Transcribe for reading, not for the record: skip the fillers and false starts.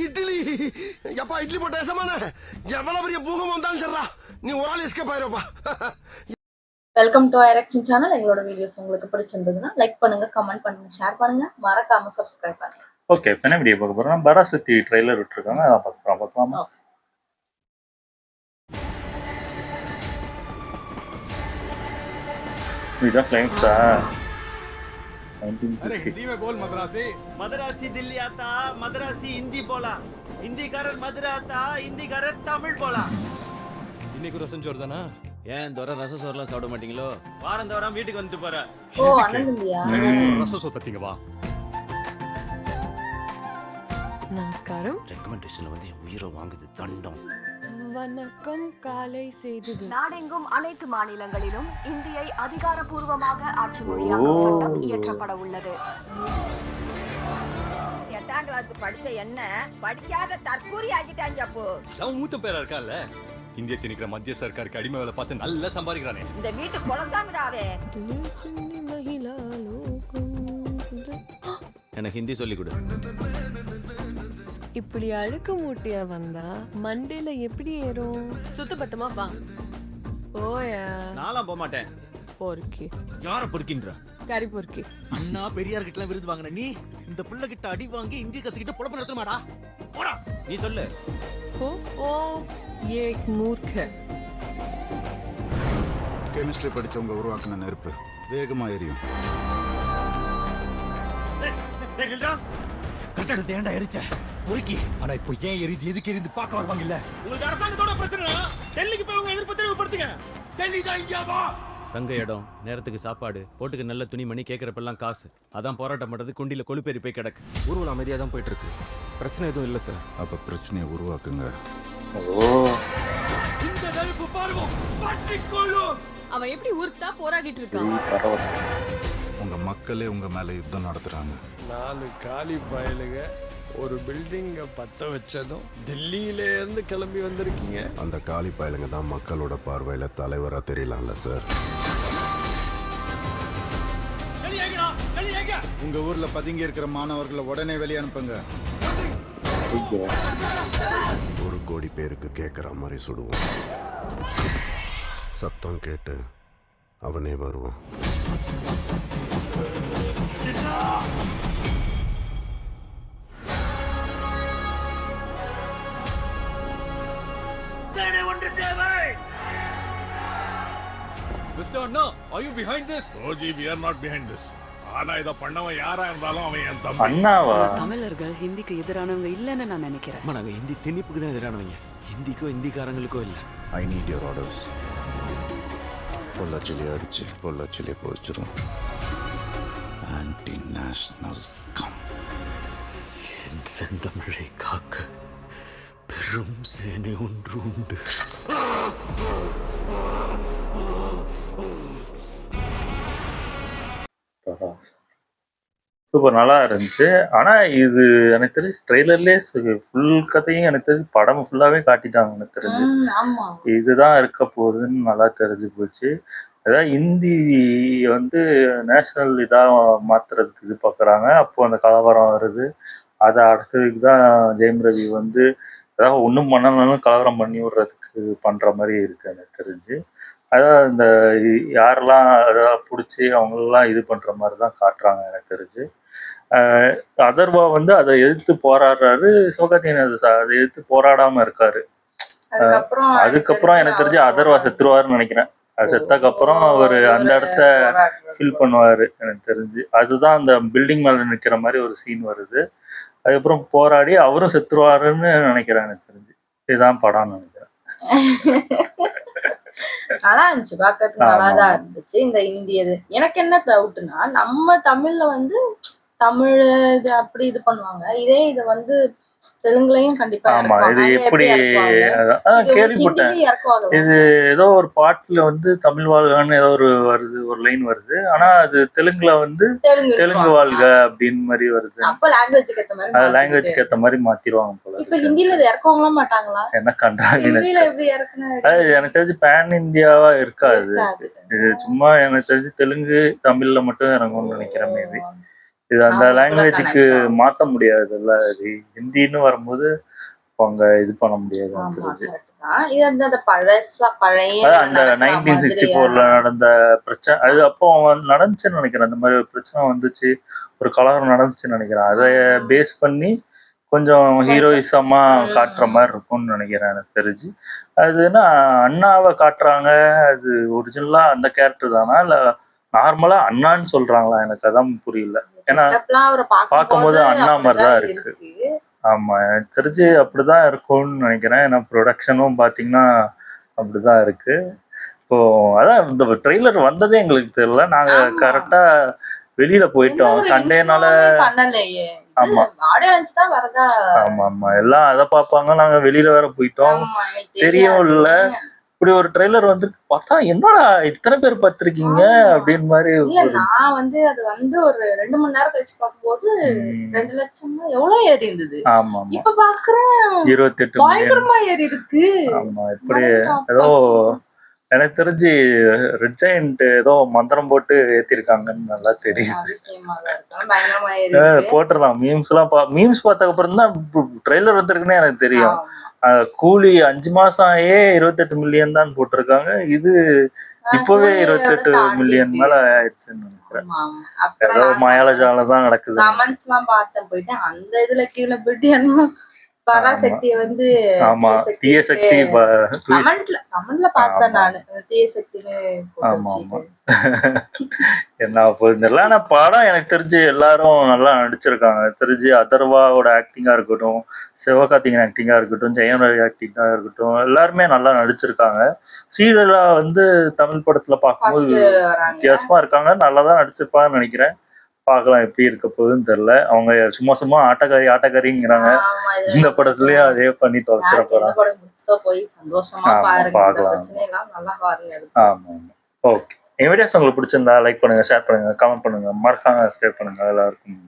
இட்லி எப்பா இட்லி போட்ட சமான எவ்வளவு பெரிய பூகம் வந்தாலும் சரிடா நீ ஒரு ஆள் எஸ்கேப் ஆயிருப்பா. வெல்கம் டு ஐரக்ஷன் சேனல். எங்களோட வீடியோஸ் உங்களுக்கு பிடிச்சிருந்ததுன்னா லைக் பண்ணுங்க, கமெண்ட் பண்ணுங்க, ஷேர் பண்ணுங்க, மறக்காம சப்ஸ்கிரைப் பண்ணுங்க. ஓகே, இப்போ என்ன வீடியோ பார்க்க போறோம்? பராசக்தி ட்ரெய்லர் விட்டுருக்காங்க, அதான் பார்க்கலாமா? இதுதான் கிளைம்ஸா? अरे हिंदी में बोल मद्रासी. मद्रासी दिल्ली आता, मद्रासी हिंदी बोला. हिंदीக்காரர் மதுரை ஆத்தா, ஹிந்திக்காரர் தமிழ் போலா. இன்னைக்கு ரசம் சோறு தானா? ஏன் தோற ரசம் சோறுலாம் சாப்பிட மாட்டீங்களோ? வாரம் தோறும் வீட்டுக்கு வந்துட்டு போற. ஓ அண்ணன்டியா? ரசம் சோறு தட்டிங்க வா. நமஸ்காரம். ரெக்கமெண்டேஷன்ல வந்து உயிரை வாங்குது தண்டம். வணக்கம். காலை செய்தது. நாடெங்கும் அனைத்து மாநிலங்களிலும் இந்தியை அதிகாரப்பூர்வமாக ஆட்சி மொழியாக்கும் சட்டம் இயற்றப்பட உள்ளது. 8ஆம் கிளாஸ் படிச்ச என்ன படிக்காத தற்கூரி ஆகிட்டாங்க. அப்போ அவன் மூத்த பேரா இருக்கான்ல, இந்திய திணிக்கிற மத்திய சர்க்காருக்கு அடிமை வேலை பார்த்து நல்லா சம்பாதிக்கிறானே. இந்த வீட்டு குலசாமிடாவே. எனக்கு ஹிந்தி சொல்லி கொடு. இப்படி அழுக்கு மூட்டையா வந்தா மண்டையில எப்படி ஏறும்? சுத்த பத்தமா வா. ஓயா நாலாம் போக மாட்டேன். பொறுக்கி. யார பொறுக்கின்ற? கறி பொறுக்கி. அண்ணா பெரியார் கிட்ட விருது வாங்கின நீ இந்த புள்ள கிட்ட அடி வாங்கி இந்தி கத்துக்கிட்டு பொழப்பு நடத்துமாடா? போடா நீ சொல்லு. ஓ ஓ ये एक मूर्ख है. கெமிஸ்ட்ரி படிச்சவங்க உருவாக்குன நெருப்பு வேகமா எரியும். கட்டடத்தை ஏன்டா எரிச்ச? பொறுக்கி. ஆனா இப்போ ஏன் எரிது எதுக்கு எரிந்து பார்க்க வருவாங்க இல்ல? உங்களுக்கு அரசாங்கத்தோட பிரச்சனை. டெல்லிக்கு போய் உங்க எதிர்ப்பு தெளிவுபடுத்துங்க. டெல்லி தான் இங்க வா. தங்க இடம், நேரத்துக்கு சாப்பாடு, போட்டுக்கு நல்ல துணிமணி, கேட்கறப்பெல்லாம் காசு. அதான் போராட்டம் பண்றது. குண்டில கொழுப்பேறி போய் கிடக்கு. ஊர்வலம் அமைதியா தான் போயிட்டு இருக்கு. பிரச்சனை எதுவும் இல்ல சார். அப்ப பிரச்சனையை உருவாக்குங்க. ஓ, இந்த நெருப்பு பார்வோம் பற்றிக்கொள்ளும். அவன் எப்படி ஊர்த்தா போராடிட்டு இருக்கான். பரவாயில்ல. உங்க மக்களே உங்க மேல யுத்தம் நடத்துறாங்க. 4 காலி பயலுங்க ஒரு பில்டிங்க பத்த வச்சதும் டெல்லியில இருந்து கிளம்பி வந்திருக்கீங்க. அந்த காலி பயலுங்க தான் மக்களோட பார்வையில தலைவரா தெரியலாம்ல சார். உங்க ஊர்ல பதுங்கி இருக்கிற மாணவர்களை உடனே வெளியே அனுப்புங்க. 1 கோடி பேருக்கு கேட்கிற மாதிரி சுடுவோம். சத்தம் கேட்டு அவனே வருவான். Mr. Anna, are you behind this? Oh ji, we are not behind this. ஆனா இத பண்ணவன் யாரா இருந்தாலும் அவன் என் தம்பி. அண்ணாவா? தமிழர்கள் ஹிந்திக்கு எதிரானவங்க இல்லன்னு நான் நினைக்கிறேன். நாங்க ஹிந்தி திணிப்புக்கு தான் எதிரானவங்க. ஹிந்திக்கோ ஹிந்திக்காரங்களுக்கோ இல்ல. I need your orders. பொள்ளாச்சிலே அடிச்சு பொள்ளாச்சிலே போச்சிரும். Anti nationals come. என் செந்தமிழை காக்க பெரும் சேனை ஒன்று உண்டு. சூப்பர், நல்லா இருந்துச்சு. ஆனா இது எனக்கு தெரிஞ்சு ட்ரெய்லர்லயே ஃபுல் கதையும் எனக்கு தெரிஞ்சு படம் ஃபுல்லாவே காட்டிட்டாங்க. எனக்கு தெரிஞ்சு ஆமா இதுதான் இருக்க போகுதுன்னு நல்லா தெரிஞ்சு போச்சு. அதாவது இந்தி வந்து நேஷனல் இதா மாத்துறதுக்கு இது பார்க்குறாங்க. அப்போ அந்த கலவரம் வருது. அதை அடுத்ததுக்கு தான் ஜெயம் ரவி வந்து அதாவது ஒன்றும் பண்ணனாலும் கலவரம் பண்ணி விடுறதுக்கு பண்ற மாதிரி இருக்கு எனக்கு தெரிஞ்சு. அதாவது இந்த யாரெல்லாம் அதாவது பிடிச்சி அவங்களெல்லாம் இது பண்ற மாதிரி தான் காட்டுறாங்க எனக்கு தெரிஞ்சு. அதர்வா வந்து அதை எதிர்த்து போராடுறாரு. சிவகார்த்திகேயன் அதை எதிர்த்து போராடாம இருக்காரு. அதுக்கப்புறம் எனக்கு தெரிஞ்சு அதர்வா செத்துருவாருன்னு நினைக்கிறேன். அது செத்தக்கு அப்புறம் அவர் அந்த இடத்த ஃபில் பண்ணுவாரு எனக்கு தெரிஞ்சு. அதுதான் அந்த பில்டிங் மேல நிக்கிற மாதிரி ஒரு சீன் வருது. அதுக்கப்புறம் போராடி அவரும் செத்துருவாருன்னு நினைக்கிறேன் எனக்கு தெரிஞ்சு. இதுதான் படம் நினைக்கிறேன். நல்லா இருந்துச்சு, பாக்கிறதுக்கு நல்லாதான் இருந்துச்சு. இந்த இந்தியது எனக்கு என்ன டவுட்னா, நம்ம தமிழ்ல வந்து தமிழ் இது அப்படி இது பண்ணுவாங்க. இதே இது வந்து தெலுங்குலயும் கண்டிப்பா இது எப்படி கேள்விப்பட்டேன். இது ஏதோ ஒரு பாட்டுல வந்து தமிழ் வாழ்கான்னு ஏதோ ஒரு வருது, ஒரு லைன் வருது. ஆனா அது தெலுங்குல வந்து தெலுங்கு வாழ்க அப்படின்னு மாதிரி வருது. அப்ப லாங்குவேஜ்க்கு ஏத்த மாதிரி லாங்குவேஜ்க்கு ஏத்த மாதிரி மாத்திடுவாங்க போல. இப்ப ஹிந்தில இது இறக்கவங்களா மாட்டாங்களா? என்ன கண்டாங்க எப்படி இறக்குனா எனக்கு தெரிஞ்சு பேன் இந்தியாவா இருக்காது. இது சும்மா எனக்கு தெரிஞ்சு தெலுங்கு தமிழ்ல மட்டும் இறங்கும்னு நினைக்கிறேன். மேபி இது அந்த அவங்களுக்குள்ள லாங்குவேஜுக்கு connect ஆகும். மாற்ற முடியாதுல்ல. இது ஹிந்தின்னு வரும்போது அவங்க இது பண்ண முடியாது ஆமா, தெரிஞ்சு. correct தான். இது வந்து அந்த பழைய அதான் அந்த நடக்கிற 1964ல மாதிரியா? நடந்த பிரச்சனை, அது அப்போ நடந்துச்சுன்னு நினைக்கிறேன். அந்த மாதிரி ஒரு பிரச்சனை வந்துச்சு, ஒரு கலவரம் நடந்துச்சுன்னு நினைக்கிறேன். அதை பேஸ் பண்ணி கொஞ்சம் ஹீரோயிசமா காட்டுற மாதிரி இருக்கும்னு நினைக்கிறேன் எனக்கு தெரிஞ்சு. அதுன்னா அண்ணாவை காட்டுறாங்க, அது ஒரிஜினலா அந்த கேரக்டர் தானா இல்ல நார்மலா அண்ணான்னு சொல்றாங்களா? எனக்கு அதான் புரியல. ஏன்னா செட்டப்லாம் அவரை பார்க்கும்போது அண்ணா மாதிரி தான் அப்படிதான் இருக்கு. இருக்கு. ஆமா, எனக்கு தெரிஞ்சு அப்படிதான் இருக்கும்னு நினைக்கிறேன். ஏன்னா ப்ரொடக்ஷனும் பாத்தீங்கன்னா அப்படிதான் இருக்கு. இப்போ அதான் இந்த ட்ரெய்லர் வந்ததே எங்களுக்கு தெரியல. நாங்க ஆமா. கரெக்டா வெளியில எந்த போயிட்டோம் ஒரு சண்டேனால. இன்ஃபார்மே பண்ணலையே. ஆமா. ஆடியோ லான்ச் தான் வரதா? ஆமா ஆமா, எல்லாம் அதை பார்ப்பாங்க. நாங்க வெளியில வேற போயிட்டோம், ஆமா, எனக்கு தெரியவும் தெரியாது. இல்ல. இப்படி ஒரு ட்ரெய்லர் வந்து பார்த்தா என்னடா இத்தனை பேர் பார்த்திருக்கீங்க ஆமா. அப்படின்னு மாதிரி இல்ல இருந்துச்சு. நான் வந்து அது வந்து ஒரு 2 மணி நேரம் கழிச்சு பார்க்கும்போது ம். 2 லட்சம் எவ்வளவு ஏறி இருந்தது. ஆமா ஆமா, இப்ப பாக்குறேன் 28 மில்லியன். பயங்கரமா ஏறி இருக்கு. ஆமா, இப்படி அப்பா, ஏதோ சூப்பர். எனக்கு தெரிஞ்சு ரெட் ஜெயண்ட் ஏதோ மந்திரம் போட்டு ஏத்திருக்காங்கன்னு நல்லா தெரியும். அதிசயமா தான் இருக்கு. பயங்கரமா ஏறி இருக்கு. போட்டுடலாம் மீம்ஸ் எல்லாம் மீம்ஸ் பார்த்ததுக்கு அப்புறம் தான் ட்ரெய்லர் வந்திருக்குன்னு எனக்கு தெரியும். ஆமா. கூலி 5 மாசம் ஆயே 28 மில்லியன் தான் போட்டிருக்காங்க. இது இப்பவே கூலியோட 28 மில்லியன் தாண்டிட்டு. மேல ஆயிடுச்சுன்னு நினைக்கிறேன். ஆமா, ஆமா. அப்புறம் ஏதோ நான் மாயாளஜாலம் தான் நடக்குது. கமெண்ட்ஸ் எல்லாம் பார்த்தேன், போயிட்டு அந்த இதுல கீழே போயிட்டு என்ன பராசக்திய வந்து ஆமா, தீய சக்தி கமெண்ட்ல பார்த்தேன் ஆமா. நானு தீய சக்தின்னு போட்டு ஆமா வச்சுட்டு. என்ன போகுதுன்னு தெரியல. ஆனா படம் எனக்கு தெரிஞ்சு எல்லாரும் நல்லா நடிச்சிருக்காங்க. தெரிஞ்சு அதர்வாவோட ஆக்டிங்கா இருக்கட்டும், சிவகார்த்திகேயன் ஆக்டிங்கா இருக்கட்டும், ஜெயம் ரவி ஆக்டிங்கா இருக்கட்டும், எல்லாருமே நல்லா நடிச்சிருக்காங்க. சீரியலா வந்து தமிழ் படத்துல பார்க்கும்போது First வராங்க. வித்தியாசமா இருக்காங்க. நல்லா தான் நடிச்சிருப்பாங்கன்னு நினைக்கிறேன். பார்க்கலாம் எப்படி இருக்க போகுதுன்னு தெரியல. அவங்க சும்மா ஆட்டக்காரிங்கிறாங்க. ஆமா, இதுல இந்த படத்துலயும் அதே பண்ணி தொலைச்சிட யாருக்கு எந்த போறாங்க. படம் பிடிச்சதோ போய் சந்தோஷமா ஆமா, பாருங்க. இந்த பார்க்கலாம். பிரச்சனை எல்லாம் நல்லா பாருங்க. ஆமா ஆமா, ஓகே. என் வீடியோஸ் உங்களுக்கு பிடிச்சிருந்தா லைக் பண்ணுங்க, ஷேர் பண்ணுங்க, கமெண்ட் பண்ணுங்க, மறக்காம சப்ஸ்கிரைப் பண்ணுங்க. எல்லாருக்கும்